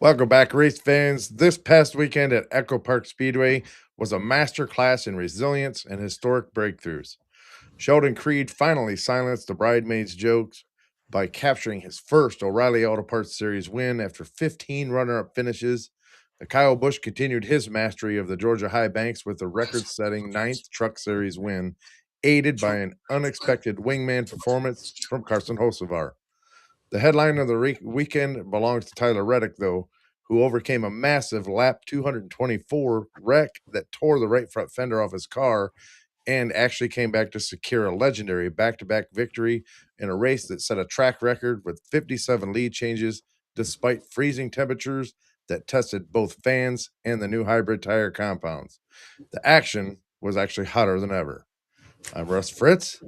Welcome back, race fans. This past weekend at EchoPark Speedway was a masterclass in resilience and historic breakthroughs. Sheldon Creed finally silenced the bridesmaids' jokes by capturing his first O'Reilly Auto Parts Series win after 15 runner up finishes. Kyle Busch continued his mastery of the Georgia High Banks with a record setting ninth Truck Series win, aided by an unexpected wingman performance from Carson Hocevar. The headline of the weekend belongs to Tyler Reddick, though, who overcame a massive lap 224 wreck that tore the right front fender off his car and actually came back to secure a legendary back to back victory in a race that set a track record with 57 lead changes despite freezing temperatures that tested both fans and the new hybrid tire compounds. The action was actually hotter than ever. I'm Russ Fritz.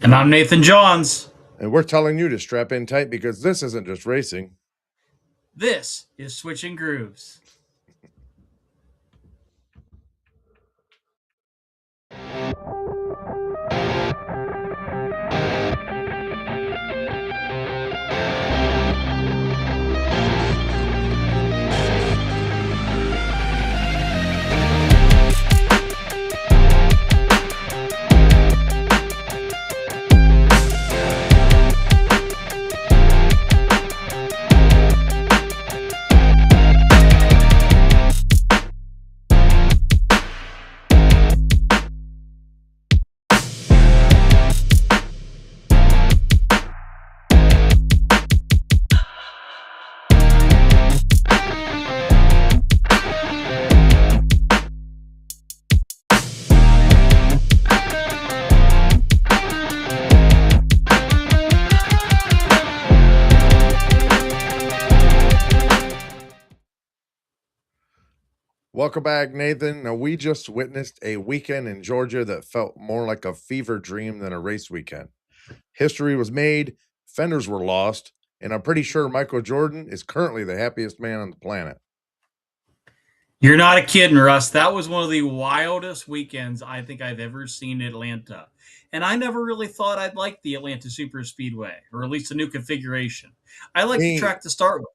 And I'm Nathan Johns. And we're telling you to strap in tight because this isn't just racing. This is Switching Grooves. Welcome back, Nathan. Now, we just witnessed a weekend in Georgia that felt more like a fever dream than a race weekend. History was made, fenders were lost, and I'm pretty sure Michael Jordan is currently the happiest man on the planet. You're not kidding, Russ. That was one of the wildest weekends I think I've ever seen in Atlanta. And I never really thought I'd like the Atlanta Super Speedway, or at least the new configuration. I like the track to start with,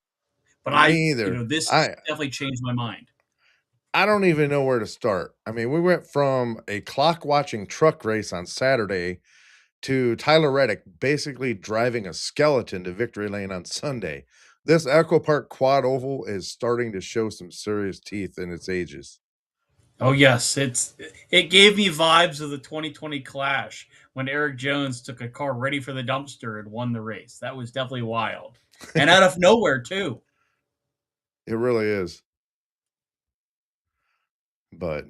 but Me either. this definitely changed my mind. I don't even know where to start. I mean, we went from a clock watching truck race on Saturday to Tyler Reddick basically driving a skeleton to victory lane on Sunday. This EchoPark quad oval is starting to show some serious teeth in its ages. Oh yes, it gave me vibes of the 2020 Clash when Eric Jones took a car ready for the dumpster and won the race. That was definitely wild. And out of nowhere too. It really is. But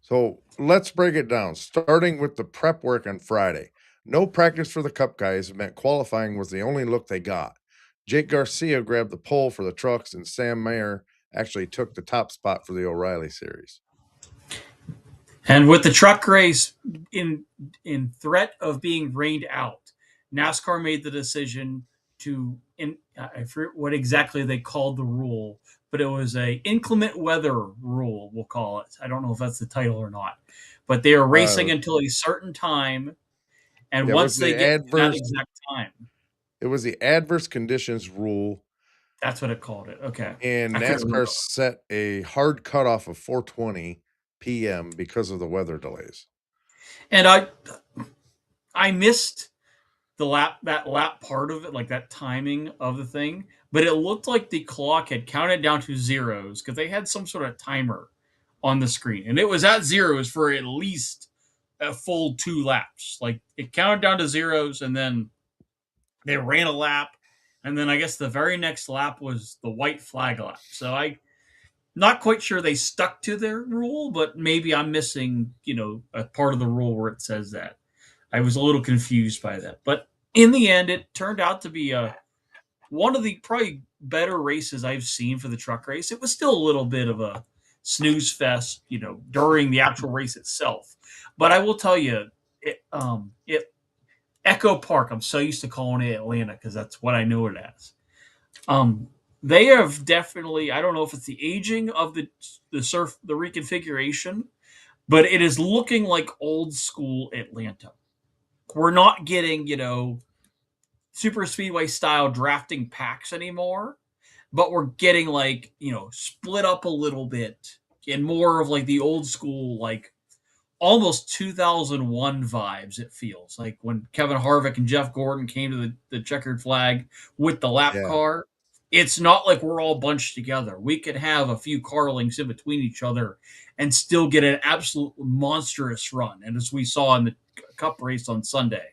so let's break it down, starting with the prep work on Friday. No practice for the Cup guys meant qualifying was the only look they got. Jake Garcia grabbed the pole for the trucks, and Sam Mayer actually took the top spot for the O'Reilly Series. And with the truck race in threat of being rained out, NASCAR made the decision to I forget what exactly they called the rule, but it was a inclement weather rule, we'll call it. I don't know if that's the title or not, but they are racing until a certain time, and once they get to that exact time, it was the adverse conditions rule. That's what it called it. Okay, and NASCAR set a hard cutoff of 4:20 p.m. because of the weather delays. And I missed that lap part of it, like that timing of the thing, but it looked like the clock had counted down to zeros because they had some sort of timer on the screen, and it was at zeros for at least a full 2 laps. Like it counted down to zeros, and then they ran a lap, and then I guess the very next lap was the white flag lap. So I not quite sure they stuck to their rule, but maybe I'm missing, a part of the rule where it says that. I was a little confused by that. But in the end, it turned out to be one of the probably better races I've seen for the truck race. It was still a little bit of a snooze fest, during the actual race itself. But I will tell you, EchoPark, I'm so used to calling it Atlanta because that's what I know it as. They have definitely, I don't know if it's the aging of the reconfiguration, but it is looking like old school Atlanta. We're not getting, super speedway style drafting packs anymore. but we're getting like, split up a little bit and more of like the old school, like almost 2001 vibes. It feels like when Kevin Harvick and Jeff Gordon came to the checkered flag with the lap Yeah. car. It's not like we're all bunched together. We could have a few car links in between each other and still get an absolute monstrous run. And as we saw in the Cup race on Sunday.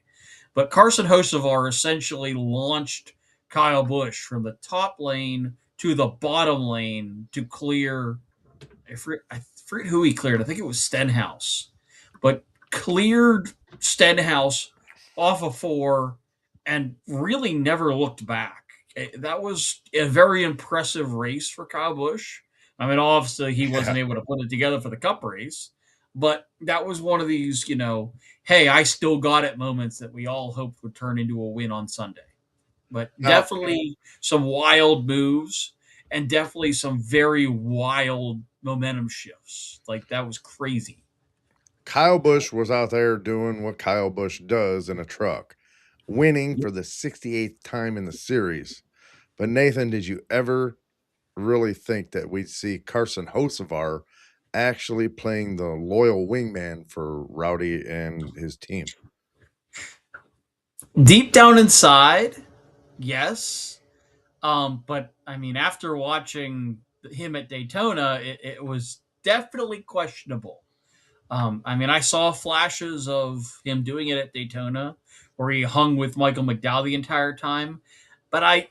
But Carson Hocevar essentially launched Kyle Busch from the top lane to the bottom lane to clear. I forget who he cleared. I think it was Stenhouse, but cleared Stenhouse off of four and really never looked back. That was a very impressive race for Kyle Busch. I mean, obviously he Yeah. wasn't able to put it together for the Cup race, but that was one of these, hey, I still got it moments that we all hoped would turn into a win on Sunday. But Now, definitely some wild moves and definitely some very wild momentum shifts. Like that was crazy. Kyle Busch was out there doing what Kyle Busch does in a truck, winning for the 68th time in the series. But Nathan, did you ever really think that we'd see Carson Hocevar actually playing the loyal wingman for Rowdy and his team? Deep down inside, yes. But I mean, after watching him at Daytona, it was definitely questionable. I mean, I saw flashes of him doing it at Daytona where he hung with Michael McDowell the entire time. But I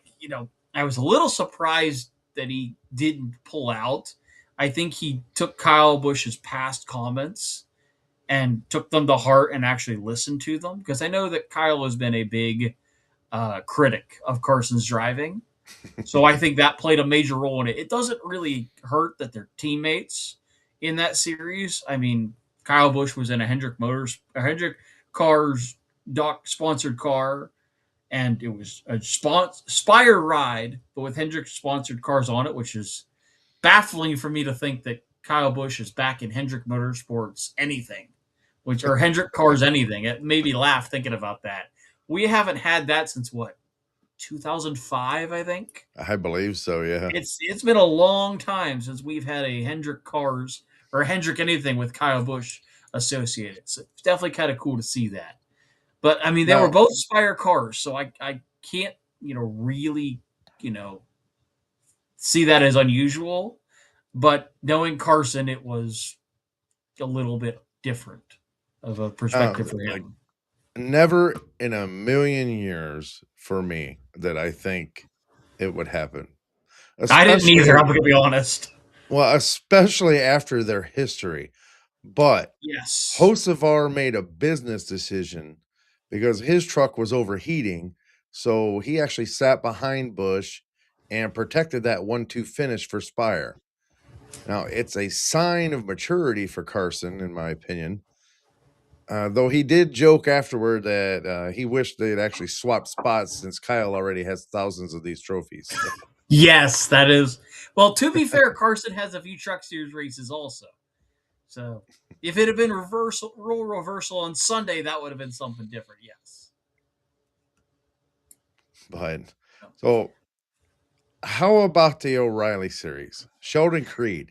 was a little surprised that he didn't pull out. I think he took Kyle Busch's past comments and took them to heart and actually listened to them because I know that Kyle has been a big critic of Carson's driving. So I think that played a major role in it. It doesn't really hurt that they're teammates in that series. I mean, Kyle Busch was in a Hendrick Cars doc sponsored car, and it was a Spire ride, but with Hendrick sponsored cars on it, which is baffling for me to think that Kyle Busch is back in Hendrick Motorsports anything, or Hendrick Cars anything. It made me laugh thinking about that. We haven't had that since what, 2005, I think. I believe so, yeah. It's been a long time since we've had a Hendrick Cars or Hendrick anything with Kyle Busch associated. So it's definitely kind of cool to see that. But I mean, they were Now, both Spire cars, so I can't really you know see that as unusual. But knowing Carson, it was a little bit different of a perspective for like him. never in a million years for me that I think it would happen. I didn't either. Especially I'm going to be honest. especially after their history. But Yes. Hocevar made a business decision because his truck was overheating. So he actually sat behind Bush and protected that 1-2 finish for Spire. Now, it's a sign of maturity for Carson, in my opinion. Though he did joke afterward that he wished they'd actually swapped spots since Kyle already has thousands of these trophies. Yes, that is. Well, to be fair, Carson has a few Truck Series races also. So if it had been role reversal on Sunday, that would have been something different. Yes. But so, how about the O'Reilly series? Sheldon Creed,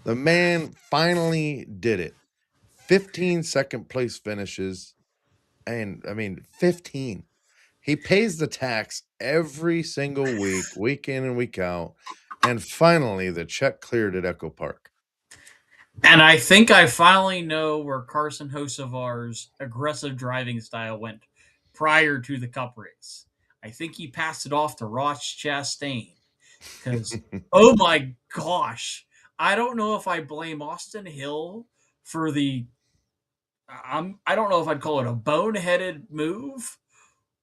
the man finally did it. 15 second place finishes. And I mean, 15. He pays the tax every single week, week in and week out. And finally, the check cleared at Echo Park. And I think I finally know where Carson Hocevar's aggressive driving style went prior to the Cup race. I think he passed it off to Ross Chastain because, oh my gosh, I don't know if I blame Austin Hill for the. I don't know if I'd call it a boneheaded move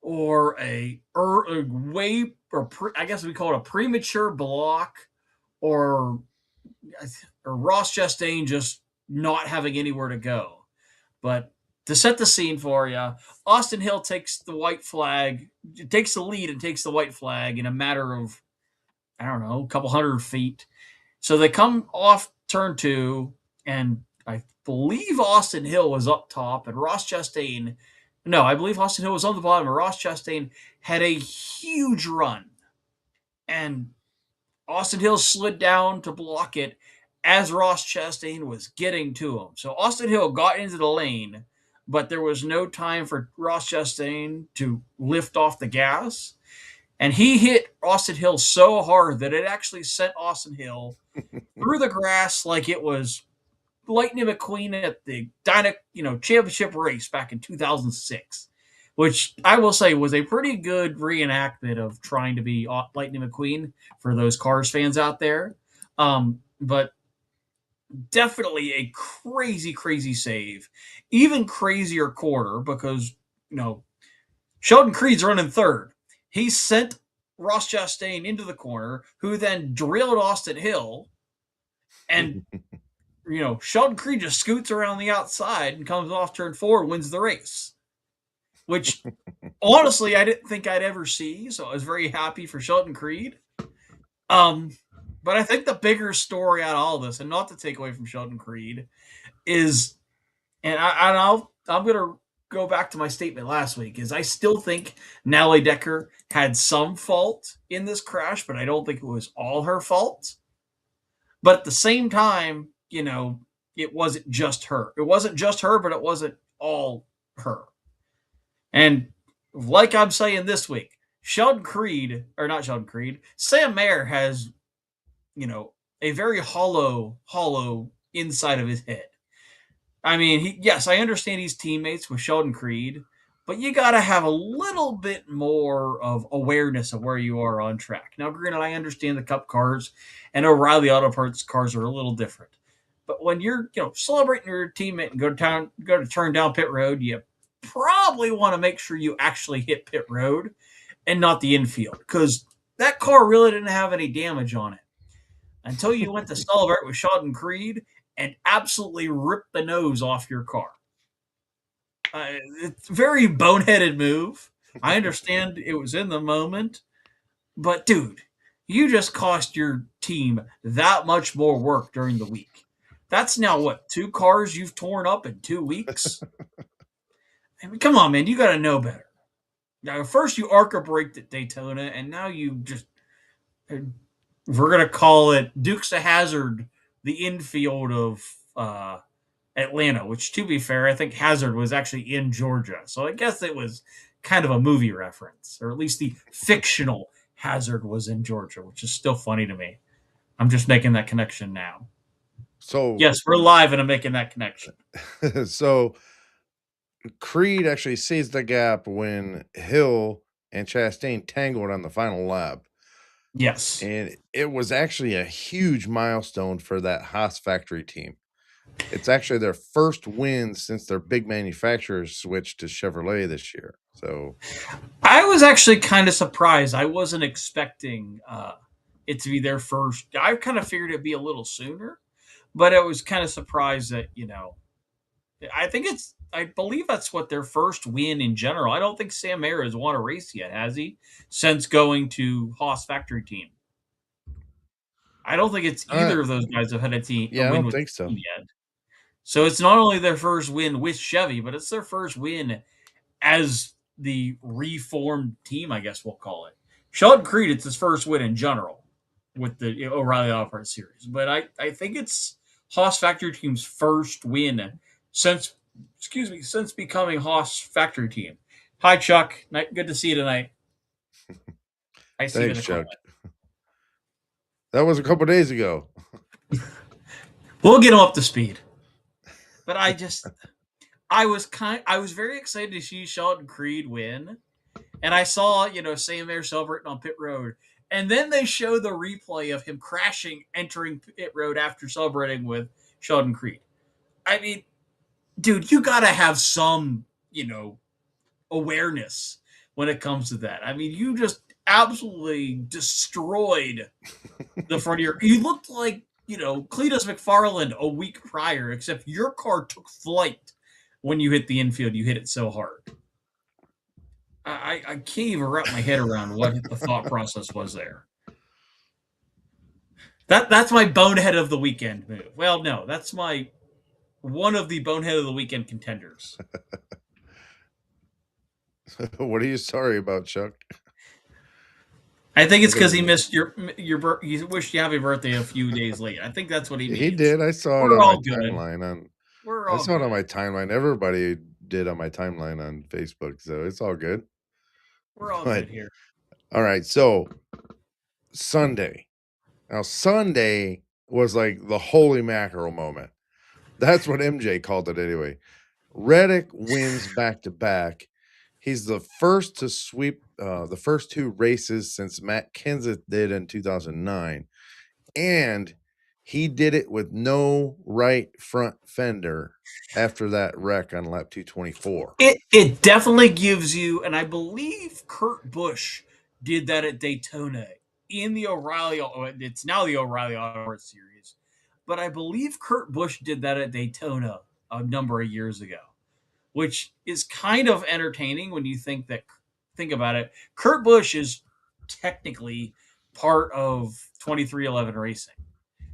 or a way I guess we call it a premature block or Ross Chastain just not having anywhere to go. But to set the scene for you, Austin Hill takes the white flag, takes the lead and takes the white flag in a matter of, I don't know, a couple hundred feet. So they come off turn two, and I believe Austin Hill was up top, and Ross Chastain, no, I believe Austin Hill was on the bottom, and Ross Chastain had a huge run. And Austin Hill slid down to block it as Ross Chastain was getting to him. So Austin Hill got into the lane, but there was no time for Ross Chastain to lift off the gas. And he hit Austin Hill so hard that it actually sent Austin Hill through the grass like it was Lightning McQueen at the championship race back in 2006, which I will say was a pretty good reenactment of trying to be Lightning McQueen for those Cars fans out there. But definitely a crazy, crazy save, even crazier quarter because Sheldon Creed's running third. He sent Ross Chastain into the corner, who then drilled Austin Hill, and Sheldon Creed just scoots around the outside and comes off turn 4 and wins the race, which honestly I didn't think I'd ever see. So I was very happy for Sheldon Creed. But I think the bigger story out of all this, and not to take away from Sheldon Creed, is, I'm going to go back to my statement last week, is I still think Natalie Decker had some fault in this crash, but I don't think it was all her fault. But at the same time, it wasn't just her. It wasn't just her, but it wasn't all her. And like I'm saying this week, Sam Mayer has, a very hollow inside of his head. I mean, yes, I understand he's teammates with Sheldon Creed, but you got to have a little bit more of awareness of where you are on track. Now, granted, I understand the Cup cars and O'Reilly Auto Parts cars are a little different. But when you're, celebrating your teammate and go to turn down pit road, you probably want to make sure you actually hit pit road and not the infield, because that car really didn't have any damage on it until you went to celebrate with Sheldon Creed and absolutely ripped the nose off your car. It's a very boneheaded move. I understand it was in the moment, but dude, you just cost your team that much more work during the week. That's now what, 2 cars you've torn up in 2 weeks? I mean, come on, man, you got to know better. Now, first you ARCA braked at Daytona, and now you just, we're going to call it Dukes of Hazzard, the infield of Atlanta, which, to be fair, I think Hazard was actually in Georgia. So I guess it was kind of a movie reference, or at least the fictional Hazard was in Georgia, which is still funny to me. I'm just making that connection now. So yes, we're live and I'm making that connection. So Creed actually seized the gap when Hill and Chastain tangled on the final lap. Yes. And it was actually a huge milestone for that Haas factory team. It's actually their first win since their big manufacturers switched to Chevrolet this year. So I was actually kind of surprised. I wasn't expecting it to be their first. I kind of figured it'd be a little sooner, but I was kind of surprised that, I believe that's what their first win in general. I don't think Sam Mayer has won a race yet, has he? Since going to Haas factory team. I don't think it's either of those guys have had a I win don't with think the so. team yet. So it's not only their first win with Chevy, but it's their first win as the reformed team, I guess we'll call it. Sheldon Creed, it's his first win in general with the O'Reilly Auto Parts Series. But I think it's Haas factory team's first win since becoming Haas factory team. Hi, Chuck. Good to see you tonight. I see you in Thanks, the Chuck. comment. That was a couple days ago. We'll get him up to speed. But I was very excited to see Sheldon Creed win. And I saw, Sam Mayer celebrating on pit road. And then they show the replay of him crashing, entering pit road after celebrating with Sheldon Creed. I mean, dude, you got to have some, awareness when it comes to that. I mean, you just absolutely destroyed the front of your. You looked like, Cletus McFarland a week prior, except your car took flight when you hit the infield. You hit it so hard. I can't even wrap my head around what the thought process was there. That's my bonehead of the weekend move. Well, no, that's my one of the bonehead of the weekend contenders. What are you sorry about, Chuck? I think it's Look at because him. he missed he wished you happy birthday a few days late. I think that's what he He means. did. I saw it We're on my all good. timeline on We're I all saw it on good. my timeline. Everybody did on my timeline on Facebook, so it's all good. We're all But good here. all right, so Sunday. Now Sunday was like the holy mackerel moment. That's what MJ called it anyway. Reddick wins back to back. He's the first to sweep the first two races since Matt Kenseth did in 2009. And he did it with no right front fender after that wreck on lap 224. It definitely gives you, and I believe Kurt Busch did that at Daytona in the O'Reilly. It's now the O'Reilly Auto Series, but I believe Kurt Busch did that at Daytona a number of years ago, which is kind of entertaining when you think about it. Kurt Busch is technically part of 2311 Racing.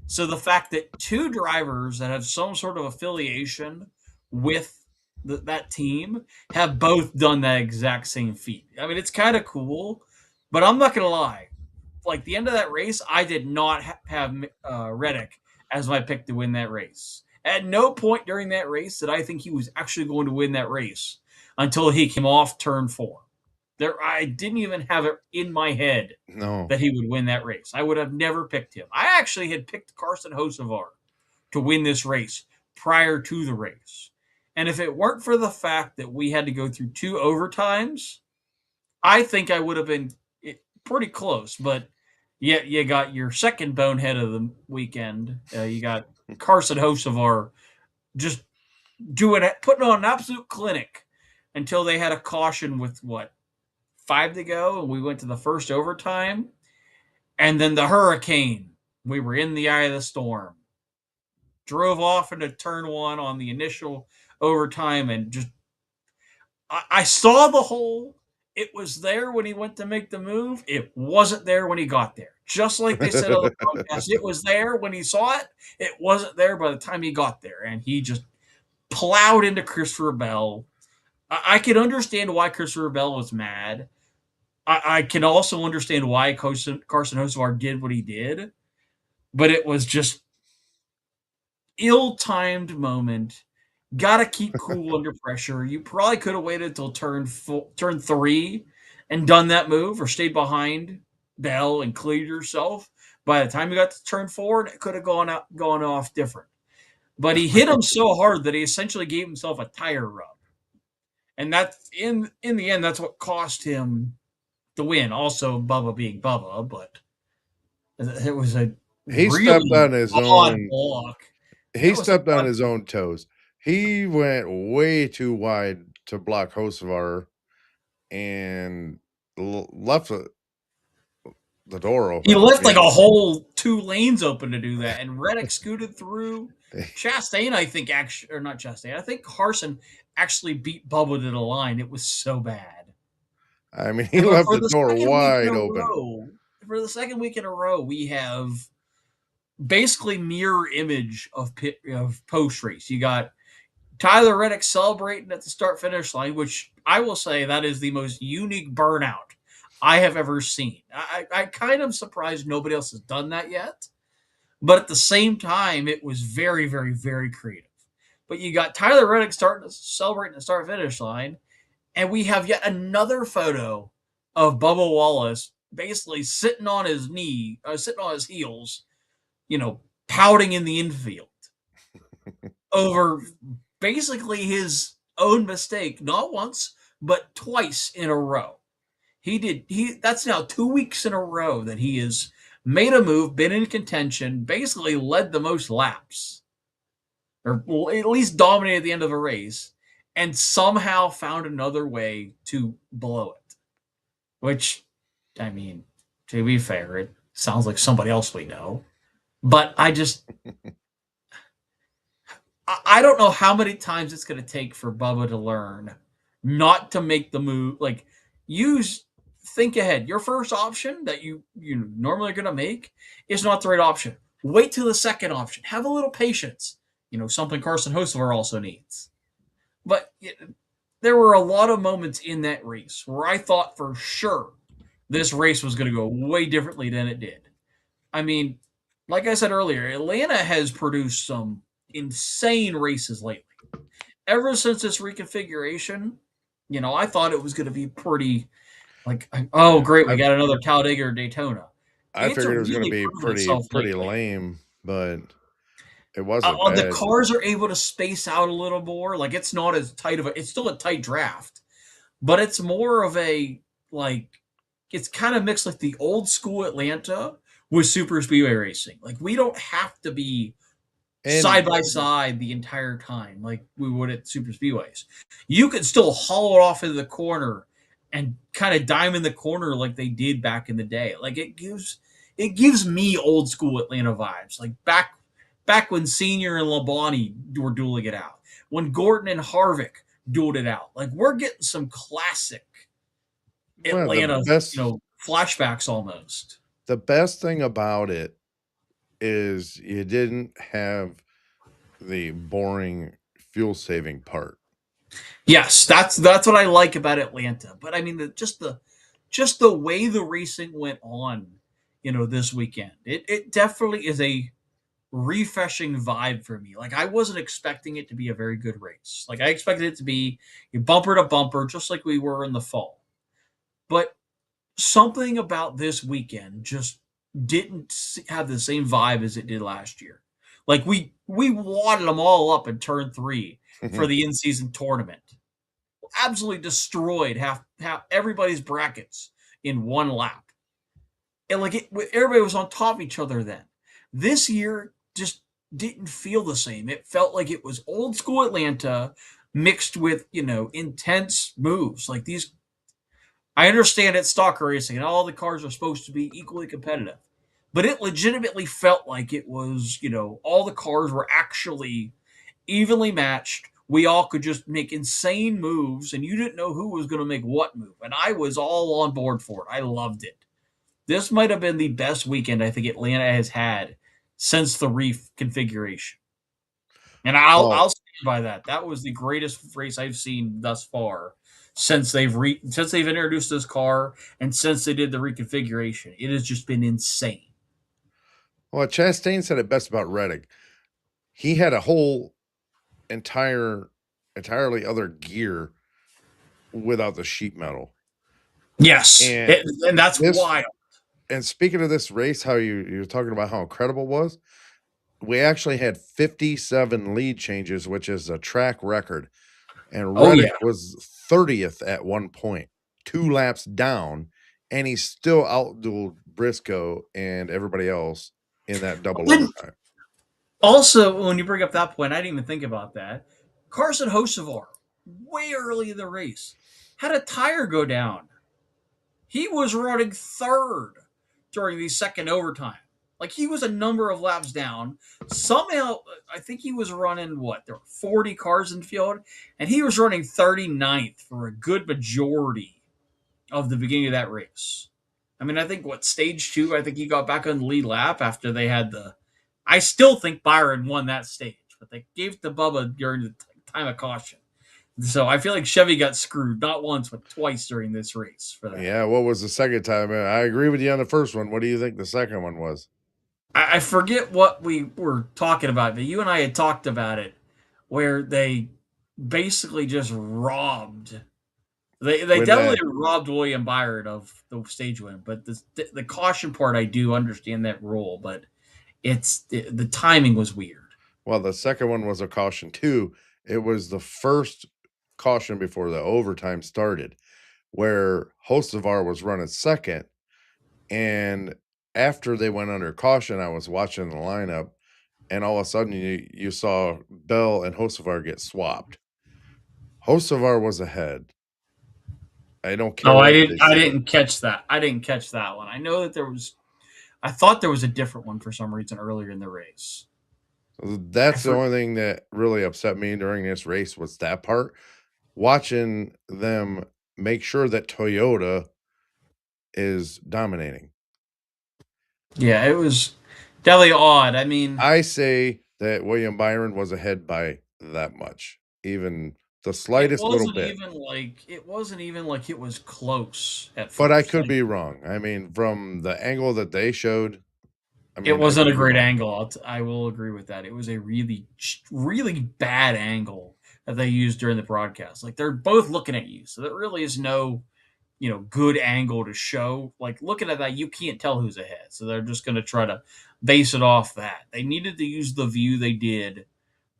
So the fact that two drivers that have some sort of affiliation with that team have both done that exact same feat. I mean, it's kind of cool, but I'm not going to lie. Like the end of that race, I did not have Reddick as my pick to win that race. At no point during that race did I think he was actually going to win that race until he came off turn 4. I didn't even have it in my head No. that he would win that race. I would have never picked him. I actually had picked Carson Hocevar to win this race prior to the race. And if it weren't for the fact that we had to go through 2 overtimes, I think I would have been pretty close. But yet you got your second bonehead of the weekend. You got Carson Hocevar just putting on an absolute clinic until they had a caution with 5 to go, and we went to the first overtime. And then the hurricane. We were in the eye of the storm. Drove off into turn 1 on the initial overtime and just I saw the hole. It was there when he went to make the move. It wasn't there when he got there. Just like they said on the broadcast, it was there when he saw it. It wasn't there by the time he got there. And he just plowed into Christopher Bell. I can understand why Christopher Bell was mad. I can also understand why Carson Hocevar did what he did, but it was just ill-timed moment. Got to keep cool under pressure. You probably could have waited till turn 3 and done that move, or stayed behind Bell and cleared yourself. By the time you got to turn 4, it could have gone off different. But he hit him so hard that he essentially gave himself a tire rub, and that's in the end that's what cost him the win. Also, Bubba being Bubba, but it was a He stepped really on his odd own block. he That was an stepped on odd. his own toes. He went way too wide to block Hocevar and left the door He open. I left like mean, a whole 2 lanes open to do that, and Reddick scooted through. Chastain, I think, actually, or not Chastain. I think Carson actually beat Bubba to the line. It was so bad. he But left the door wide open. for the second week in a row, we have basically mirror image of post race. You got Tyler Reddick celebrating at the start finish line, which I will say that is the most unique burnout I have ever seen. I kind of surprised nobody else has done that yet, but at the same time, it was very, very, very creative. But you got Tyler Reddick starting to celebrate the start finish line, and we have yet another photo of Bubba Wallace basically sitting on his sitting on his heels, pouting in the infield over basically his own mistake, not once, but twice in a row. That's now 2 weeks in a row that he has made a move, been in contention, basically led the most laps, or at least dominated the end of a race, and somehow found another way to blow it. Which, I mean, to be fair, it sounds like somebody else we know. But I don't know how many times it's going to take for Bubba to learn not to make the move. Like, think ahead. Your first option that you normally are going to make is not the right option. Wait till the second option. Have a little patience. Something Carson Hocevar also needs. But there were a lot of moments in that race where I thought for sure this race was going to go way differently than it did. I mean, like I said earlier, Atlanta has produced some insane races lately. Ever since this reconfiguration, I thought it was going to be pretty like, oh, Yeah, great, we got another Talladega or Daytona. I It's figured it was going to really be proven pretty itself pretty lately. lame, but it wasn't The bad. cars are able to space out a little more. Like, it's not as tight of a. It's still a tight draft, but it's more of a like. It's kind of mixed like the old school Atlanta with super speedway racing. Like, we don't have to be side And by side the entire time like we would at super speedways. You could still haul it off into the corner and kind of dime in the corner like they did back in the day. Like, it gives me old school Atlanta vibes. Like, back when Senior and Labonte were dueling it out. When Gordon and Harvick dueled it out. Like, we're getting some classic well, the Atlanta, best flashbacks almost. the best thing about it is you didn't have the boring fuel saving part. Yes, that's what I like about Atlanta. But I mean, just the way the racing went on, this weekend, it definitely is a refreshing vibe for me. Like, I wasn't expecting it to be a very good race. Like, I expected it to be bumper to bumper, just like we were in the fall. But something about this weekend just didn't have the same vibe as it did last year. Like, we wadded them all up in turn three for the in season tournament, absolutely destroyed half everybody's brackets in one lap. And like, everybody was on top of each other then. This year just didn't feel the same. It felt like it was old school Atlanta mixed with, intense moves. Like, these, I understand it's stock racing and all the cars are supposed to be equally competitive, but it legitimately felt like it was, all the cars were actually evenly matched. We all could just make insane moves, and you didn't know who was going to make what move. And I was all on board for it. I loved it. This might have been the best weekend I think Atlanta has had since the reef configuration, and I'll Well, I'll stand by that. That was the greatest race I've seen thus far since they've introduced this car and since they did the reconfiguration. It has just been insane. Chastain said it best about Reddick. He had a whole entire entirely other gear without the sheet metal. Yes, And and that's this wild. and speaking of this race, how you're talking about how incredible it was, we actually had 57 lead changes, which is a track record. And Oh yeah. Reddick was 30th at one point, 2 laps down, and he still outdueled Briscoe and everybody else in that double Didn't overtime. Also, when you bring up that point, I didn't even think about that. Carson Hocevar, way early in the race, had a tire go down. He was running third during the second overtime. Like, he was a number of laps down. Somehow, I think he was running what? There were 40 cars in the field, and he was running 39th for a good majority of the beginning of that race. I mean, I think stage two, I think he got back on the lead lap after they had the. I still think Byron won that stage, but they gave it to Bubba during the time of caution. So I feel like Chevy got screwed not once but twice during this race for that. Yeah, what was the second time? I agree with you on the first one. What do you think the second one was? I forget what we were talking about, but you and I had talked about it, where they basically just robbed. They When definitely robbed William Byron of the stage win, but the caution part, I do understand that rule, but the timing was weird. the second one was a caution too. It was the first caution before the overtime started, where Hocevar was running second. And after they went under caution, I was watching the lineup, and all of a sudden you saw Bell and Hocevar get swapped. Hocevar was ahead. I don't care No, I what didn't. they I say. didn't catch that. I didn't catch that one. I know that there was. I thought there was a different one for some reason earlier in the race. So I that's the for, only thing that really upset me during this race was that part. Watching them make sure that Toyota is dominating. yeah, it was definitely odd. I mean, I say that William Byron was ahead by that much, even the It slightest little wasn't bit. even like it was close at But I first. could Like be wrong. I mean, from the angle that they showed, I it mean, I wasn't a could be great wrong. angle. I will agree with that. It was a really bad angle that they used during the broadcast. Like they're both looking at you, so there really is no good angle to show. Like looking at that, you can't tell who's ahead. So they're just going to try to base it off that. They needed to use the view they did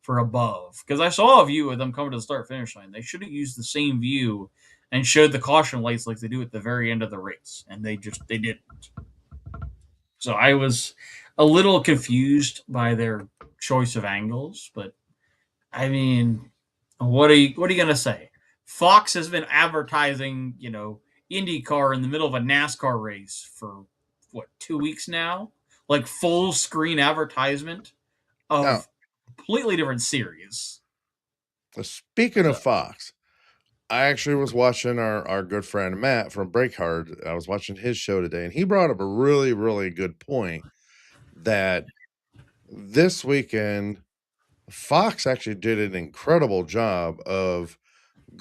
for above because I saw a view of them coming to the start finish line. They should have used the same view and showed the caution lights like they do at the very end of the race, and they didn't. So I was a little confused by their choice of angles, but I mean, what are you gonna say? Fox has been advertising, IndyCar in the middle of a NASCAR race for what 2 weeks now, like full screen advertisement Now, of completely different series. speaking So of Fox, I actually was watching our good friend Matt from Break Hard. I was watching his show today, and he brought up a really, really good point that this weekend Fox actually did an incredible job of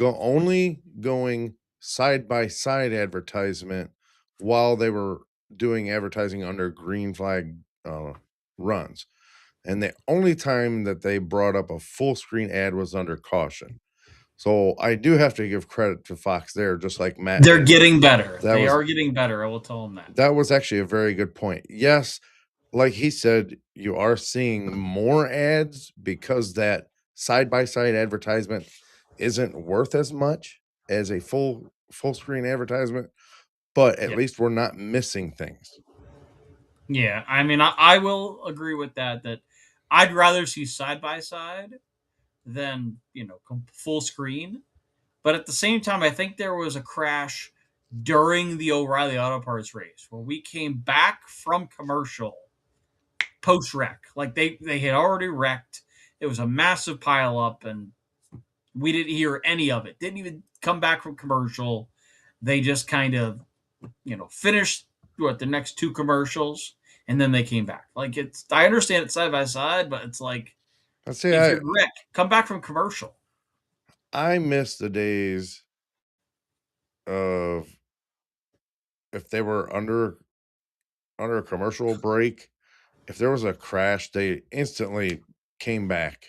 only going side by side advertisement while they were doing advertising under green flag uh, runs. And the only time that they brought up a full screen ad was under caution. So I do have to give credit to Fox there, just like Matt they're did. getting better. That They was are getting better. I will tell them that. that was actually a very good point. Yes, like he said, you are seeing more ads because that side by side advertisement isn't worth as much as a full screen advertisement, but at Yeah. least we're not missing things. Yeah. I mean, I will agree with that. That I'd rather see side by side than full screen. But at the same time, I think there was a crash during the O'Reilly Auto Parts race where we came back from commercial post wreck. Like they had already wrecked. It was a massive pileup, and we didn't hear any of it. Didn't even come back from commercial. They just kind of finished the next two commercials, and then they came back. Like I understand it's side by side, but it's like Let's say if you're wrecked, come back from commercial. I miss the days of if they were under a commercial break, if there was a crash, they instantly came back.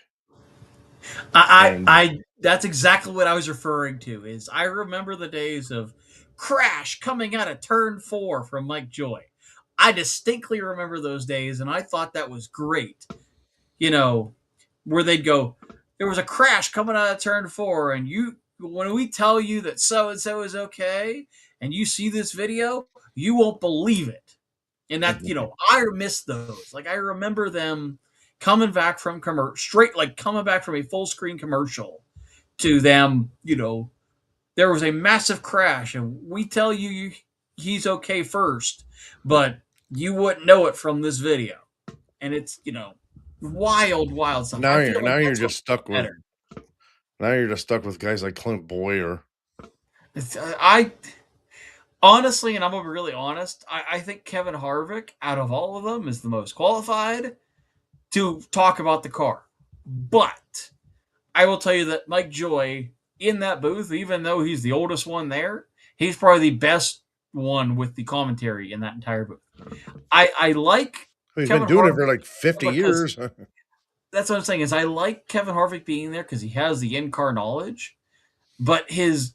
And I that's exactly what I was referring to. Is I remember the days of crash coming out of turn 4 from Mike Joy. I distinctly remember those days, and I thought that was great. You know, where they'd go, there was a crash coming out of turn 4, and when we tell you that so and so is okay, and you see this video, you won't believe it. And that, I miss those. Like I remember them coming back from straight, like coming back from a full screen commercial to them, there was a massive crash, and we tell you he's okay first, but you wouldn't know it from this video. And it's, wild stuff. I feel like now you're that's what just stuck with better. guys like Clint Boyer. I honestly, and I'm gonna be really honest, I think Kevin Harvick, out of all of them, is the most qualified to talk about the car. But I will tell you that Mike Joy in that booth, even though he's the oldest one there, he's probably the best one with the commentary in that entire booth. I like He's been Kevin doing it Harvick for like 50 because years. that's what I'm saying is I like Kevin Harvick being there because he has the in-car knowledge, but his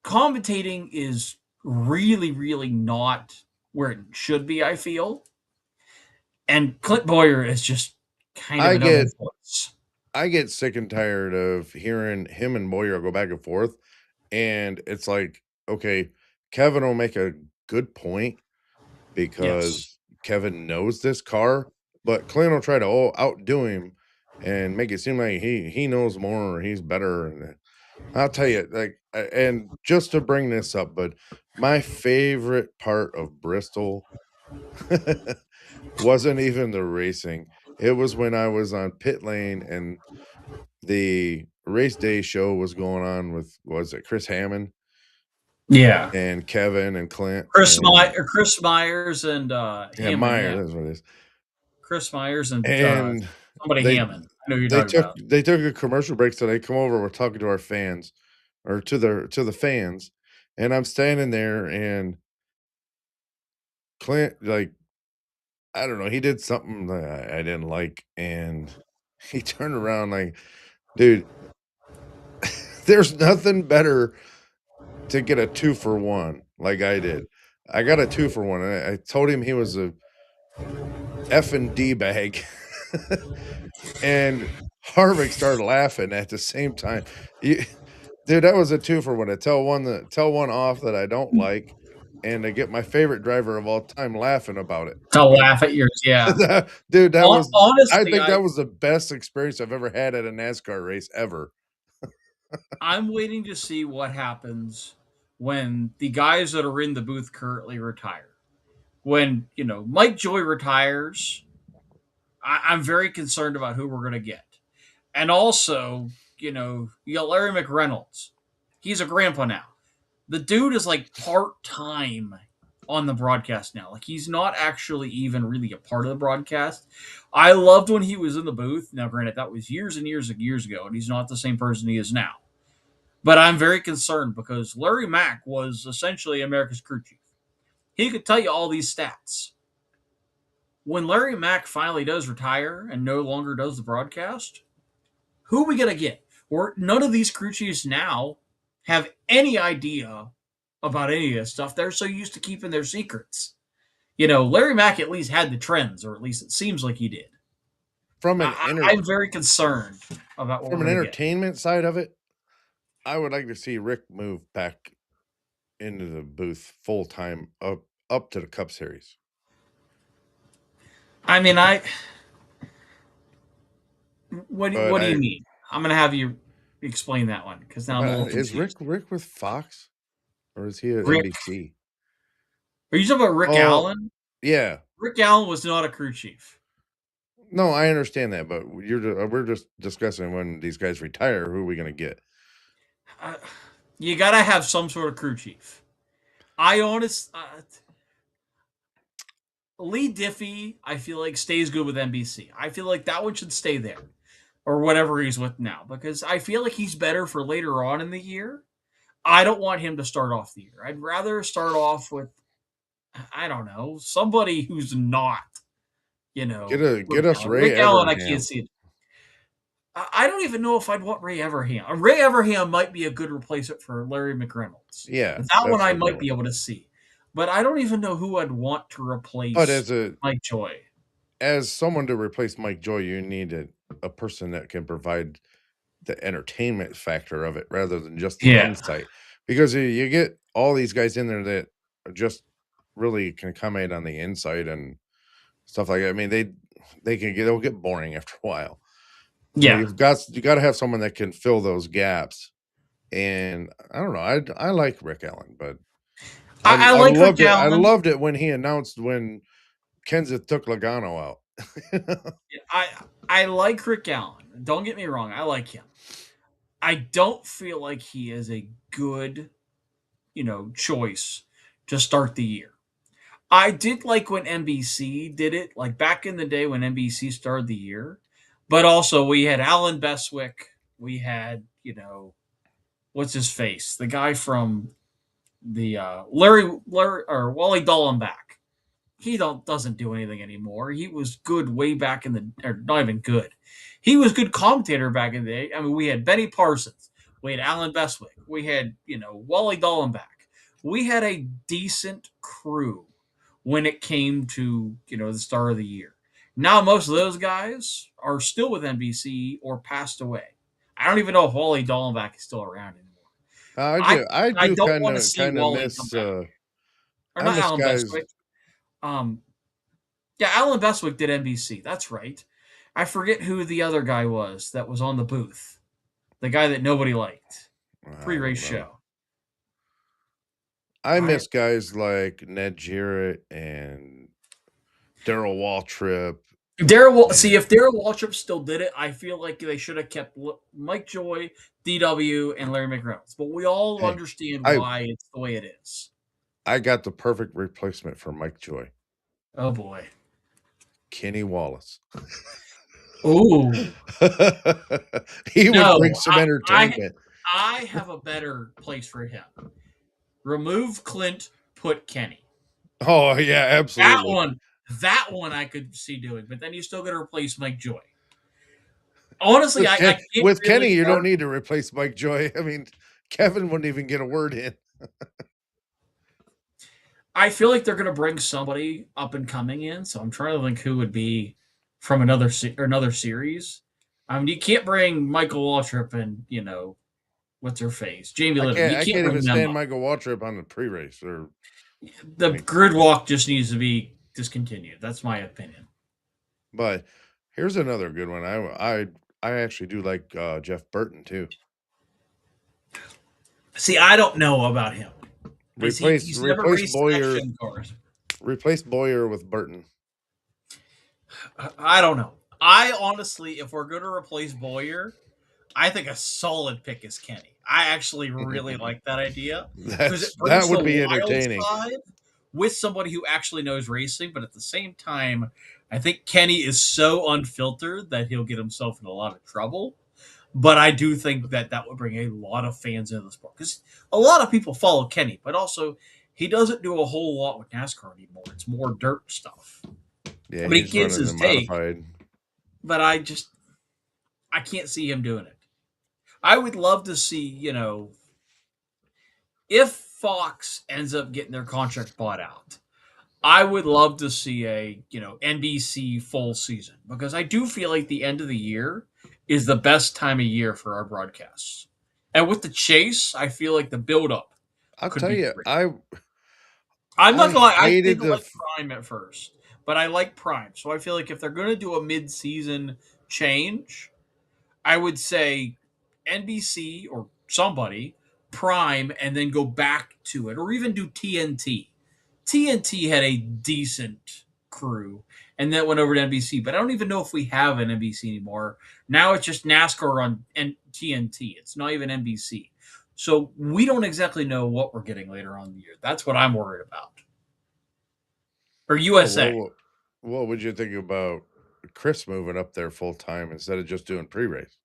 commentating is really, really not where it should be, I feel. And Clint Boyer is just kind of I another get voice. I get sick and tired of hearing him and Boyer go back and forth. And it's like, okay, Kevin will make a good point Yes. because Kevin knows this car, but Clint will try to outdo him and make it seem like he knows more or he's better. And I'll tell you, like, and just to bring this up, but my favorite part of Bristol wasn't even the racing. It was when I was on pit lane and the race day show was going on with was it Chris Hammond Yeah. and Kevin and Clint and Chris Myers and yeah, Hammond, Meyer, yeah. that's what it is. Chris Myers and and somebody they Hammond. I know who you're they talking took about. they took a commercial break, so they come over. We're talking to our fans, or to the fans, and I'm standing there, and Clint, like, I don't know, he did something that I didn't like, and he turned around like, dude, there's nothing better to get a 2 for 1 like I did. I got a 2 for 1, and I told him he was a effing D-bag, and Harvick started laughing at the same time. You dude, that was a 2 for 1. To tell one off that I don't like, and to get my favorite driver of all time laughing about it. To laugh at yours, yeah. Dude, that was I Honestly, think that was the best experience I've ever had at a NASCAR race ever. I'm waiting to see what happens when the guys that are in the booth currently retire. When Mike Joy retires, I'm very concerned about who we're going to get. And also, you got Larry McReynolds. He's a grandpa now. The dude is like part time on the broadcast now. Like he's not actually even really a part of the broadcast. I loved when he was in the booth. Now, granted, that was years and years and years ago, and he's not the same person he is now. But I'm very concerned because Larry Mack was essentially America's crew chief. He could tell you all these stats. When Larry Mack finally does retire and no longer does the broadcast, who are we going to get? Or none of these crew chiefs now have any idea about any of this stuff. They're so used to keeping their secrets. Larry Mack at least had the trends, or at least it seems like he did. From an I'm very concerned about what we're going to get. entertainment side of it, I would like to see Rick move back into the booth full time up to the Cup Series. I mean, But what do you mean? I'm going to have you explain that one because now I'm a little is confused. Rick with Fox, or is he at Rick, NBC? are you talking about Rick Oh, Allen? yeah. Rick Allen was not a crew chief. No, I understand that, but we're just discussing when these guys retire, who are we gonna get? Uh, you got to have some sort of crew chief. I honest Lee Diffie, I feel like stays good with NBC. I feel like that one should stay there or whatever he's with now because I feel like he's better for later on in the year. I don't want him to start off the year. I'd rather start off with I don't know somebody who's not Get us Ray Rick Allen. I can't Evernham. see it. I don't even know if I'd want Ray Evernham. Ray Evernham might be a good replacement for Larry McReynolds. Yeah, That one I might definitely. be able to see. But I don't even know who I'd want to But replace Mike Joy. as someone to replace Mike Joy, you need a person that can provide the entertainment factor of it rather than just the Yeah. insight. Because you get all these guys in there that are just really can comment on the insight and stuff like that. I mean, they'll get boring after a while. So Yeah. you got to have someone that can fill those gaps. And I don't know, I like Rick Allen, but I like Rick I Allen. loved it when he announced when Kenseth took Logano out. I like Rick Allen. Don't get me wrong. I like him. I don't feel like he is a good, choice to start the year. I did like when NBC did it, like back in the day when NBC started the year. But also we had Alan Bestwick. We had, what's his face? The guy from the Larry or Wally Dallenbach. He doesn't do anything anymore. He was good way back in the or not even good. He was good commentator back in the day. I mean, we had Benny Parsons, we had Alan Bestwick, we had Wally Dallenbach. We had a decent crew when it came to the start of the year. Now most of those guys are still with NBC or passed away. I don't even know if Wally Dallenbach is still around anymore. I I do don't want to see kind of Wally come miss back. Or I not miss Alan guys. Bestwick. Um, yeah, Alan Bestwick did NBC. That's right. I forget who the other guy was that was on the booth. The guy that nobody liked. I Pre-race don't know. show. I I miss guys like Ned Jarrett and Daryl Waltrip. See And if Darrell Waltrip still did it, I feel like they should have kept Mike Joy, DW, and Larry McReynolds. But we all hey, understand I why it's the way it is. I got the perfect replacement for Mike Joy. Oh boy. Kenny Wallace. Ooh. He would No, bring some entertainment. I have a better place for him. Remove Clint, put Kenny. Oh yeah, That absolutely. one, that one I could see doing, but then you still got to replace Mike Joy. Honestly, I can't With really Kenny, you don't argue. need to replace Mike Joy. I mean, Kevin wouldn't even get a word in. I feel like they're going to bring somebody up and coming in, so I'm trying to think who would be from another series. I mean, you can't bring Michael Waltrip and what's her face, Jamie Little. You I can't can't even bring them stand up. Michael Waltrip on the pre-race. Or I The mean, grid walk just needs to be discontinued. That's my opinion. but here's another good one. I actually do like Jeff Burton too. See, I don't know about him because he's never Replace raced next Boyer. gen cars. Replace Boyer with Burton. I don't know. I honestly, if we're going to replace Boyer, I think a solid pick is Kenny. I actually really like that idea because it That brings the would be wild entertaining. side with somebody who actually knows racing, but at the same time, I think Kenny is so unfiltered that he'll get himself in a lot of trouble. But I do think that that would bring a lot of fans into the sport because a lot of people follow Kenny, but also he doesn't do a whole lot with NASCAR anymore. It's more dirt stuff. Yeah, I mean, he he's gives running the his take, modified. but I can't see him doing it. I would love to see, if Fox ends up getting their contract bought out, I would love to see a, NBC full season because I do feel like the end of the year is the best time of year for our broadcasts. And with the chase, I feel like the build up I'll could tell be you, great. I I'm not I gonna lie, I hated didn't the like Prime at first, but I like Prime. So I feel like if they're gonna do a mid season change, I would say NBC or somebody Prime and then go back to it, or even do TNT. TNT had a decent crew, and that went over to NBC. But I don't even know if we have an NBC anymore. Now it's just NASCAR on TNT. It's not even NBC. So we don't exactly know what we're getting later on in the year. That's what I'm worried about. Or oh USA. well, what would you think about Chris moving up there full time instead of just doing pre-race?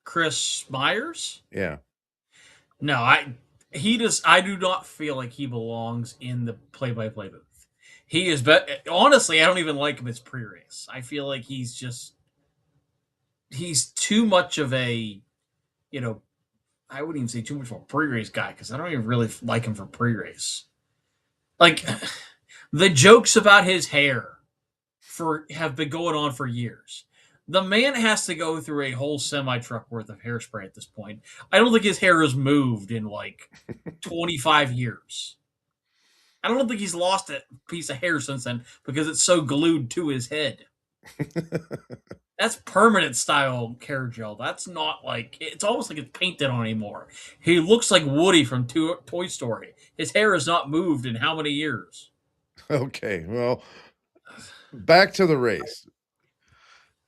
Chris Myers? Yeah. No, I do not feel like he belongs in the play-by-play booth. He is honestly, I don't even like him as pre-race. I feel like he's too much of a, you know, I wouldn't even say too much of a pre-race guy because I don't even really like him for pre-race. Like the jokes about his hair for have been going on for years. The man has to go through a whole semi truck worth of hairspray at this point. I don't think his hair has moved in like 25 years. I don't think he's lost a piece of hair since then because it's so glued to his head. That's permanent style hair gel. That's not like it's almost like it's painted on anymore. He looks like Woody from Toy Story. His hair has not moved in how many years? Okay. Well, back to the race.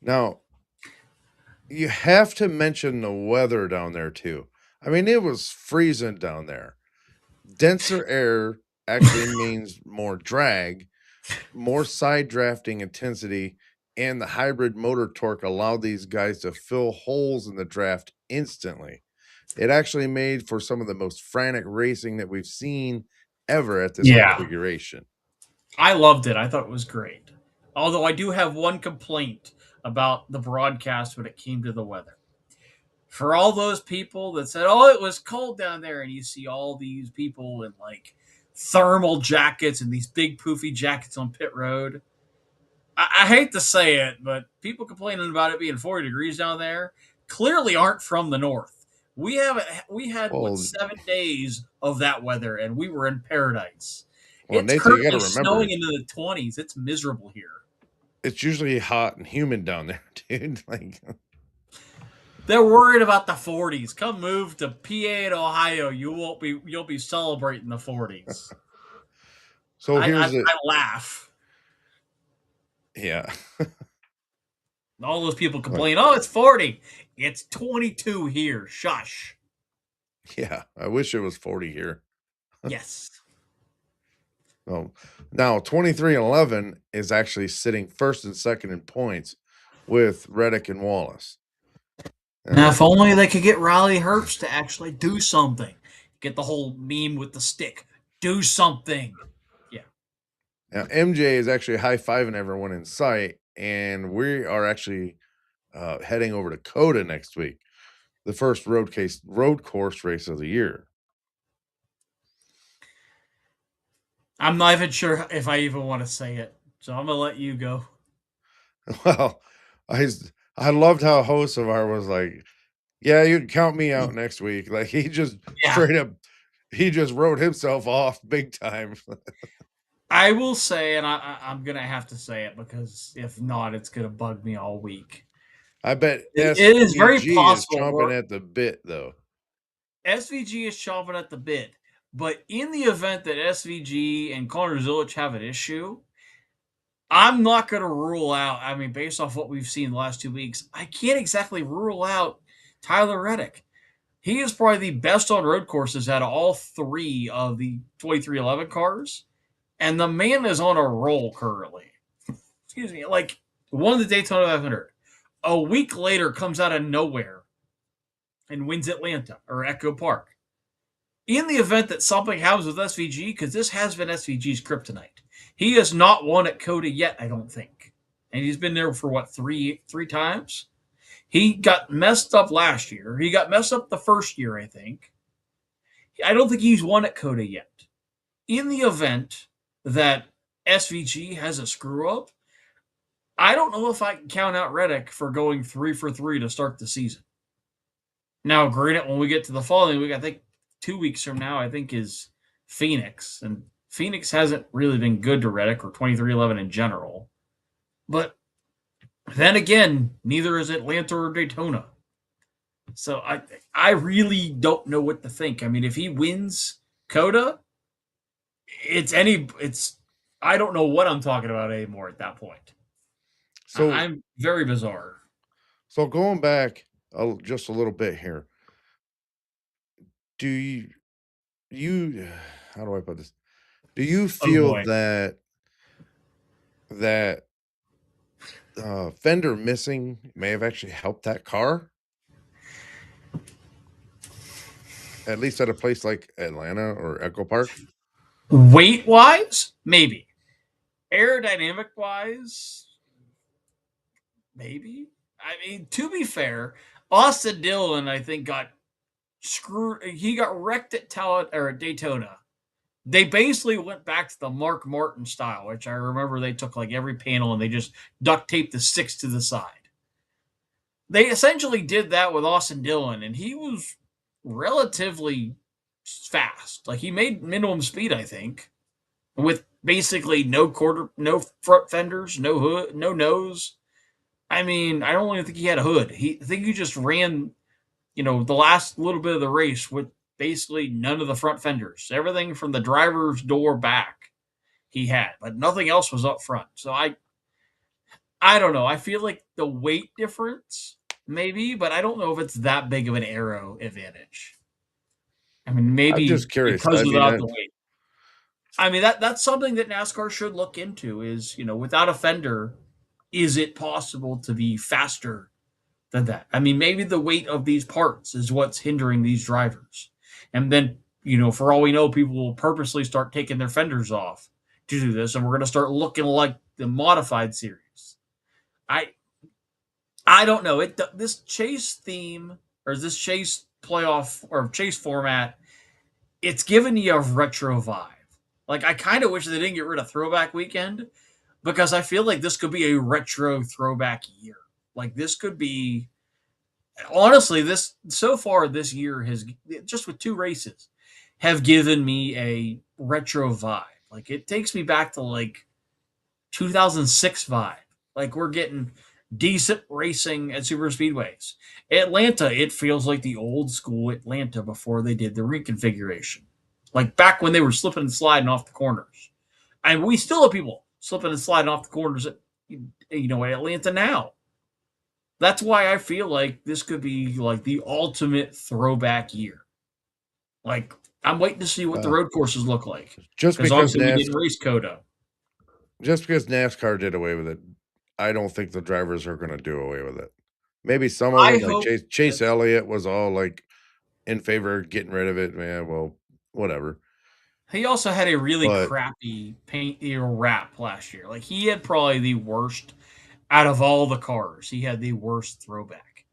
Now, you have to mention the weather down there too. I mean, it was freezing down there. Denser air actually means more drag, more side drafting intensity, and the hybrid motor torque allowed these guys to fill holes in the draft instantly. It actually made for some of the most frantic racing that we've seen ever at this Yeah. configuration. I loved it. I thought it was great. Although I do have one complaint about the broadcast when it came to the weather. For all those people that said, "Oh, it was cold down there," and you see all these people in like thermal jackets and these big poofy jackets on pit road. I hate to say it, but people complaining about it being 40 degrees down there clearly aren't from the north. We had what Well, 7 days of that weather, and we were in paradise. well, It's Nathan, you got to currently remember, snowing into the 20s. It's miserable here. it's usually hot and humid down there, dude. Like, They're worried about the 40s. Come move to PA and Ohio. You'll be celebrating the 40s. so here's the I laugh. yeah, All those people like, complain, "Oh, it's 40." It's 22 here. Shush. yeah. I wish it was 40 here. Yes. Now 2311 is actually sitting first and second in points with Reddick and Wallace. Now, Now, if only they could get Riley Herbst to actually do something. Get the whole meme with the stick. Do something. Yeah. now MJ is actually high-fiving everyone in sight, and we are actually heading over to Coda next week, the first road course race of the year. I'm not even sure if I even want to say it. So I'm going to let you go. Well, I I loved how Hocevar was like, "Yeah, you can count me out next week." Like he just Yeah. straight up, he just wrote himself off big time. I will say, and I'm going to have to say it because if not, it's going to bug me all week. I bet It is very SVG is possible chomping at the bit, though. SVG is chomping at the bit. But in the event that SVG and Connor Zilic have an issue, I'm not going to rule out. I mean, based off what we've seen the last 2 weeks, I can't exactly rule out Tyler Reddick. He is probably the best on road courses out of all three of the 2311 cars, and the man is on a roll currently. Excuse me, like won the Daytona 500. A week later, comes out of nowhere and wins Atlanta or Echo Park. In the event that something happens with SVG, because this has been SVG's kryptonite, he has not won at Coda yet, I don't think, and he's been there for what three times. He got messed up last year. He got messed up the first year, I think. I don't think he's won at Coda yet. In the event that SVG has a screw up, I don't know if I can count out Reddick for going 3 for 3 to start the season. Now, granted, when we get to the following week, I think 2 weeks from now, I think is Phoenix. And Phoenix hasn't really been good to Reddick or 2311 in general. But then again, neither is Atlanta or Daytona. So I really don't know what to think. I mean, if he wins Coda, it's I don't know what I'm talking about anymore at that point. So, I'm very bizarre. so going back just a little bit here, do you how do I put this? Do you Oh feel boy. that fender missing may have actually helped that car, at least at a place like Atlanta or Echo Park? Weight wise, maybe. Aerodynamic wise, maybe. I mean, to be fair, Austin Dillon, I think, got screwed. He got wrecked at Daytona. They basically went back to the Mark Martin style, which I remember they took like every panel and they just duct taped the six to the side. They essentially did that with Austin Dillon, and he was relatively fast. Like he made minimum speed, I think, with basically no front fenders, no hood, no nose. I mean, I don't even think he had a hood. I think he just ran, the last little bit of the race with basically none of the front fenders. Everything from the driver's door back he had, but nothing else was up front. So I don't know. I feel like the weight difference maybe, but I don't know if it's that big of an aero advantage. I mean, I'm maybe just curious. because I mean, without the weight. I mean that's something that NASCAR should look into is, without a fender, is it possible to be faster than that? I mean, maybe the weight of these parts is what's hindering these drivers. And then, for all we know, people will purposely start taking their fenders off to do this, and we're going to start looking like the modified series. I I don't know. This chase theme or this chase playoff or chase format, it's giving you a retro vibe. Like I kind of wish they didn't get rid of Throwback Weekend because I feel like this could be a retro throwback year. Like this could be honestly this so far this year has just with 2 races have given me a retro vibe. Like it takes me back to like 2006 vibe. Like we're getting decent racing at super speedways. Atlanta, it feels like the old school Atlanta before they did the reconfiguration. Like back when they were slipping and sliding off the corners. And we still have people slipping and sliding off the corners at Atlanta now. That's why I feel like this could be like the ultimate throwback year. Like I'm waiting to see what the Uh, road courses look like just because because obviously we NAS didn't race Coda. just because NASCAR did away with it, I don't think the drivers are going to do away with it. Maybe some of I them, like hope Chase that Elliott, was all like in favor of getting rid of it. Man, well, whatever. he also had a really But crappy paint wrap last year. Like he had probably the worst out of all the cars. He had the worst throwback.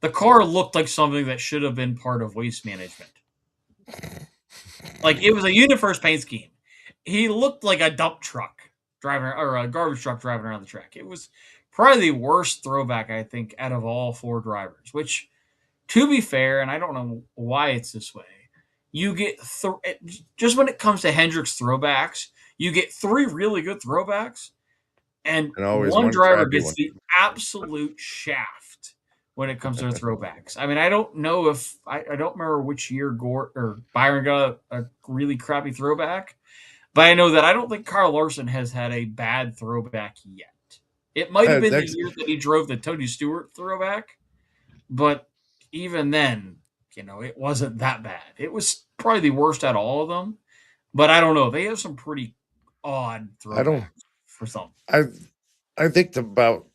The car looked like something that should have been part of waste management. Like it was a universe paint scheme. He looked like a dump truck driving or a garbage truck driving around the track. It was probably the worst throwback I think out of all four drivers. Which, to be fair, and I don't know why it's this way, you get just when it comes to Hendrick's throwbacks, you get three really good throwbacks, and and always one one driver crappy gets one. the absolute shaft when it comes to throwbacks. I mean, I don't know if I don't remember which year Gore or Byron got a really crappy throwback, but I know that I don't think Kyle Larson has had a bad throwback yet. It might have been the That's year that he drove the Tony Stewart throwback, but even then, it wasn't that bad. It was probably the worst out of all of them, but I don't know. They have some pretty odd I don't. throwbacks for some. I I think about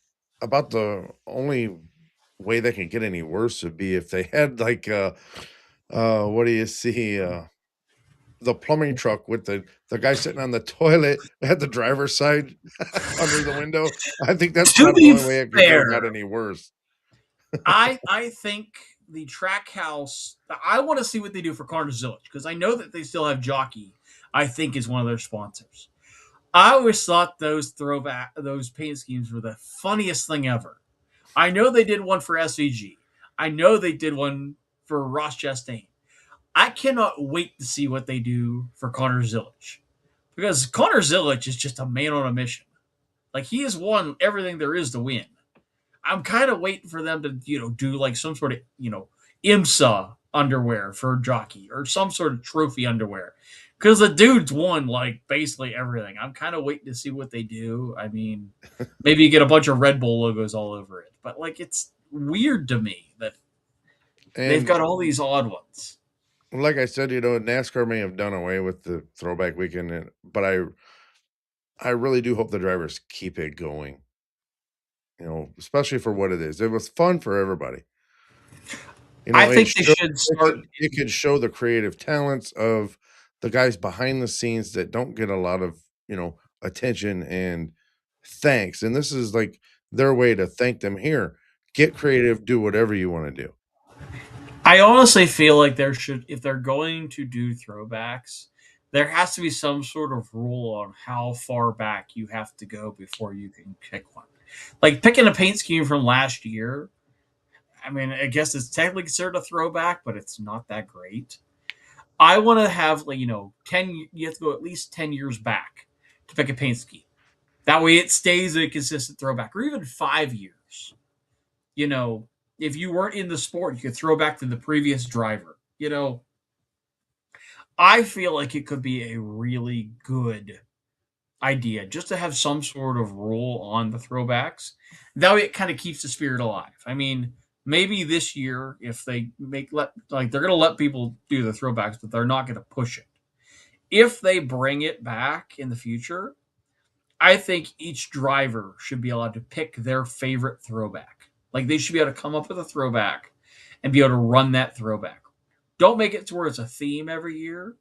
the only way they can get any worse would be if they had like what do you see the plumbing truck with the guy sitting on the toilet at the driver's side under the window. I think that's To about the be only way it could have got fair, any worse. I think the track house. I want to see what they do for Carter Zillage because I know that they still have Jockey. I think is one of their sponsors. I always thought those paint schemes were the funniest thing ever. I know they did one for SVG. I know they did one for Ross Chastain. I cannot wait to see what they do for Connor Zillage because Connor Zillage is just a man on a mission. Like he has won everything there is to win. I'm kind of waiting for them to, do like some sort of, IMSA underwear for jockey or some sort of trophy underwear. Because the dude's won like basically everything. I'm kind of waiting to see what they do. I mean, maybe you get a bunch of Red Bull logos all over it. But like it's weird to me that they've And got all these odd ones. like I said, NASCAR may have done away with the throwback weekend, but I really do hope the drivers keep it going. Especially for what it is. It was fun for everybody. I It think they showed should it start. could it could show the creative talents of the guys behind the scenes that don't get a lot of, attention and thanks, and this is, like, their way to thank them. "Here, get creative, do whatever you wanna do." I honestly feel like there should, if they're going to do throwbacks, there has to be some sort of rule on how far back you have to go before you can pick one. Like picking a paint scheme from last year. I mean, I guess it's technically considered a throwback, but it's not that great. I want to have like 10. You have to go at least 10 years back to pick a paint scheme. That way, it stays a consistent throwback, or even 5 years. You know, if you weren't in the sport, you could throw back to the previous driver. I feel like it could be a really good idea just to have some sort of rule on the throwbacks. That way it kind of keeps the spirit alive. I mean, maybe this year if they they're going to let people do the throwbacks, but they're not going to push it. If they bring it back in the future, I think each driver should be allowed to pick their favorite throwback. Like they should be able to come up with a throwback and be able to run that throwback. Don't make it to where it's a theme every year.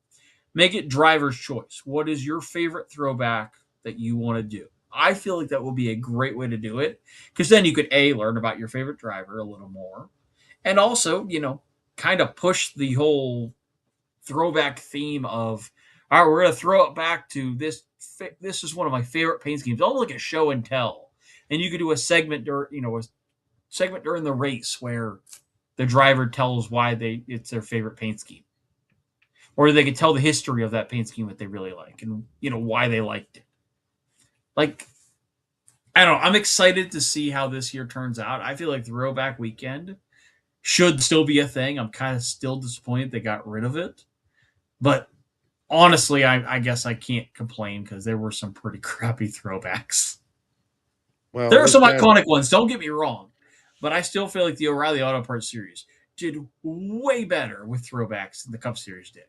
Make it driver's choice. What is your favorite throwback that you want to do? I feel like that will be a great way to do it because then you could learn about your favorite driver a little more, and also kind of push the whole throwback theme of all right, we're going to throw it back to this. This is one of my favorite paint schemes. Almost like a show and tell, and you could do a segment during a segment during the race where the driver tells why it's their favorite paint scheme, or they could tell the history of that paint scheme that they really like and why they liked it. Like I don't know, I'm excited to see how this year turns out. I feel like throwback weekend should still be a thing. I'm kind of still disappointed they got rid of it, but honestly, I guess I can't complain because there were some pretty crappy throwbacks. Well, There are this some past iconic ones. Don't get me wrong, but I still feel like the O'Reilly Auto Parts series did way better with throwbacks than the Cup series did.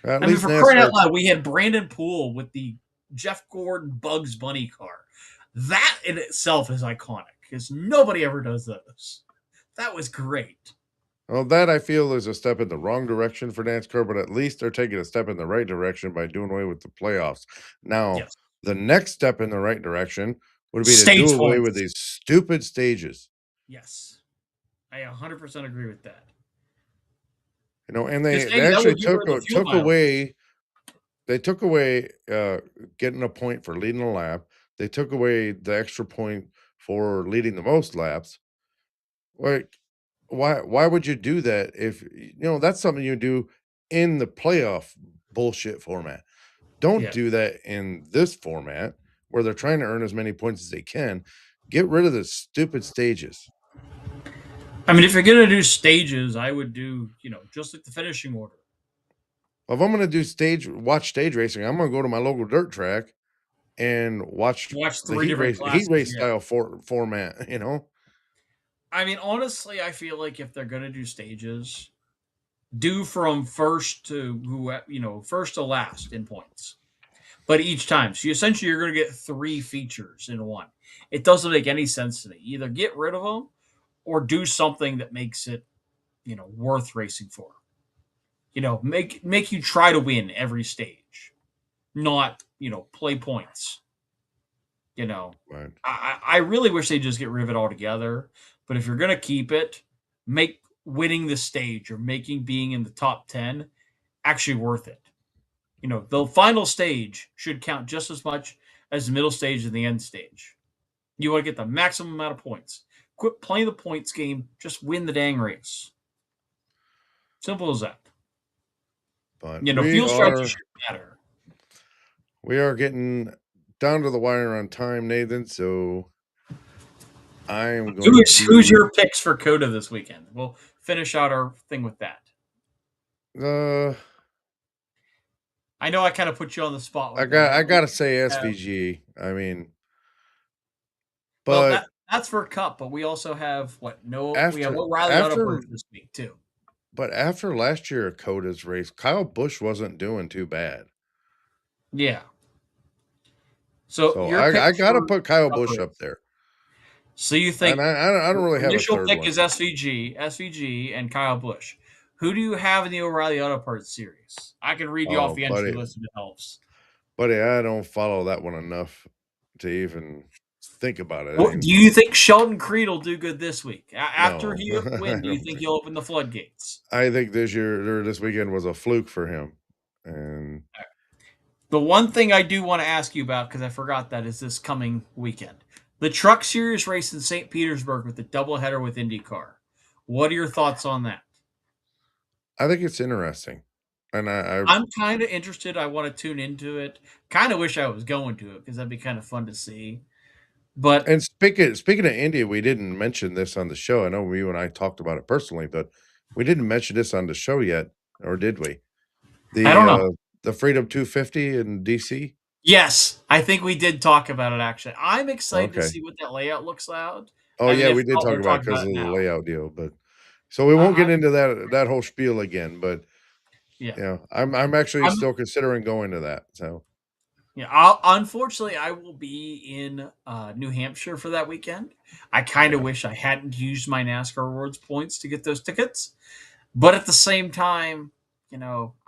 At I mean, least for crying out NASCAR. loud, we had Brandon Poole with the Jeff Gordon Bugs Bunny car. That in itself is iconic because nobody ever does those. That was great. Well, that I feel is a step in the wrong direction for NASCAR, but at least they're taking a step in the right direction by doing away with the playoffs. Now, Yes. the next step in the right direction would be to do Stage away with points. these stupid stages. Yes. I 100% agree with that. And Just they saying that actually would get rid of the fuel took mileage. away they took away getting a point for leading a lap. They took away the extra point for leading the most laps. Like, why would you do that if that's something you do in the playoff bullshit format? Don't Yeah. do that in this format where they're trying to earn as many points as they can. Get rid of the stupid stages. I mean, if you're going to do stages, I would do, just like the finishing order. If I'm gonna do watch stage racing, I'm gonna go to my local dirt track and watch Watch the three different heat classes. race Yeah. style format. I mean, honestly, I feel like if they're going to do stages, do from first to first to last in points, but each time. So essentially, you're going to get three features in one. It doesn't make any sense to me. Either get rid of them or do something that makes it worth racing for. Make you try to win every stage, not play points. Right. I really wish they just get rid of it altogether. But if you're gonna keep it, make winning the stage or making being in the top 10 actually worth it. The final stage should count just as much as the middle stage and the end stage. You want to get the maximum amount of points. Quit playing the points game. Just win the dang race. Simple as that. But Fuel strategy should matter. we are getting down to the wire on time, Nathan. So I am going Who's to your picks for Coda this weekend? We'll finish out our thing with that. uh I know I kind of put you on the spot I with that. gotta say SVG. I mean, Well, but that's for Cup, but we also have what? No, we have after O'Reilly Auto after Parts this week too. but after last year of Coda's race, Kyle Busch wasn't doing too bad. Yeah. So So your pick I gotta for put Kyle Cup Busch up is. there. So you And think I don't really have a initial third pick one. is SVG, and Kyle Busch. Who do you have in the O'Reilly Auto Parts series? I can read you off Oh, the entry list if it helps. buddy, I don't follow that one enough to even think about it. What, do you think Sheldon Creed will do good this week? After No, he I win, do you don't think think. he'll open the floodgates? I think this year or this weekend was a fluke for him. And The one thing I do want to ask you about, because I forgot that, is this coming weekend. The Truck Series race in St. Petersburg with the doubleheader with IndyCar. What are your thoughts on that? I think it's interesting. And I'm kind of interested. I want to tune into it. Kind of wish I was going to it because that'd be kind of fun to see. But speaking of India, we didn't mention this on the show. I know you and I talked about it personally, but we didn't mention this on the show yet, or did we? I don't know. The Freedom 250 in DC. Yes, I think we did talk about it actually. I'm excited to Okay. see what that layout looks like. Oh And yeah, if we did not, talk we'll about talk it because about of it the now. layout deal, but so we won't I, get I into that whole spiel again. But yeah. I'm actually I'm still considering going to that. So Yeah, unfortunately, I will be in New Hampshire for that weekend. I kind of yeah, wish I hadn't used my NASCAR Rewards points to get those tickets, but at the same time,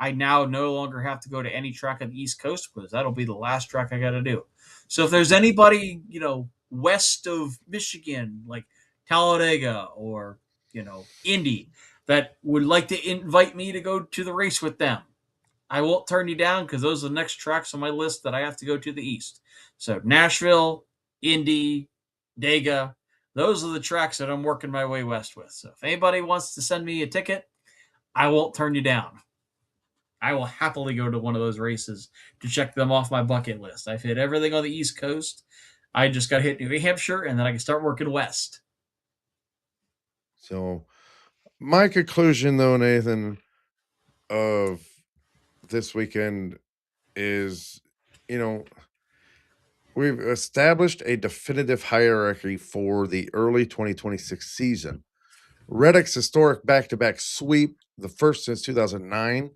I now no longer have to go to any track on the East Coast because that'll be the last track I got to do. So if there's anybody, west of Michigan, like Talladega or Indy, that would like to invite me to go to the race with them, I won't turn you down because those are the next tracks on my list that I have to go to the east. So Nashville, Indy, Dega, those are the tracks that I'm working my way west with. So if anybody wants to send me a ticket, I won't turn you down. I will happily go to one of those races to check them off my bucket list. I've hit everything on the East Coast. I just got to hit New Hampshire, and then I can start working west. so my conclusion though, Nathan, of this weekend is, you know, we've established a definitive hierarchy for the early 2026 season. Reddick's historic back-to-back sweep, the first since 2009.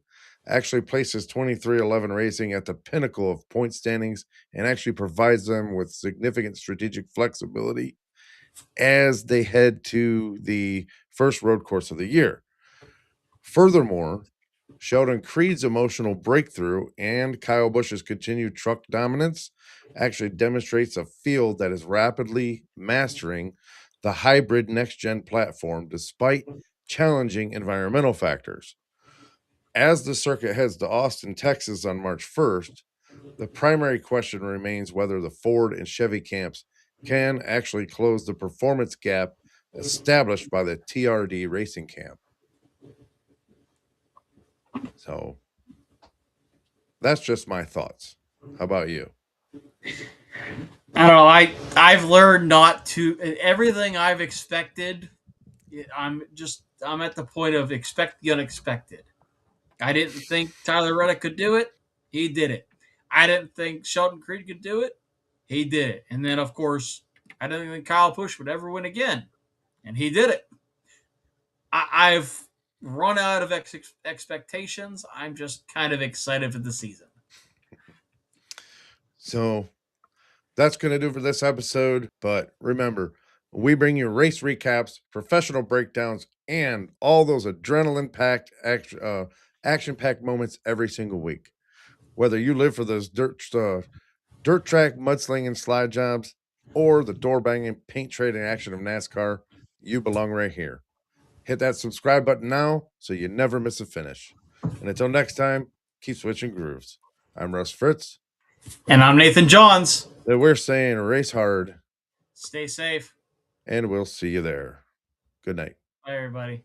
actually places 2311 Racing at the pinnacle of point standings and actually provides them with significant strategic flexibility as they head to the first road course of the year. Furthermore, Sheldon Creed's emotional breakthrough and Kyle Busch's continued truck dominance actually demonstrates a field that is rapidly mastering the hybrid next gen platform despite challenging environmental factors. As the circuit heads to Austin, Texas on March 1st, the primary question remains whether the Ford and Chevy camps can actually close the performance gap established by the TRD Racing Camp. So that's just my thoughts. How about you? I don't know. I've learned not to everything I've expected. I'm at the point of expect the unexpected. I didn't think Tyler Reddick could do it. He did it. I didn't think Sheldon Creed could do it. He did it. And then, of course, I didn't think Kyle Busch would ever win again. And he did it. I've run out of expectations. I'm just kind of excited for the season. So that's going to do for this episode. But remember, we bring you race recaps, professional breakdowns, and all those adrenaline packed, action packed moments every single week. Whether you live for those dirt track mudslinging slide jobs or the door banging paint trading action of NASCAR, you belong right here. Hit that subscribe button now so you never miss a finish. And until next time, keep switching grooves. I'm Russ Fritz. And I'm Nathan Johns. That we're saying race hard. Stay safe. And we'll see you there. Good night. Bye, everybody.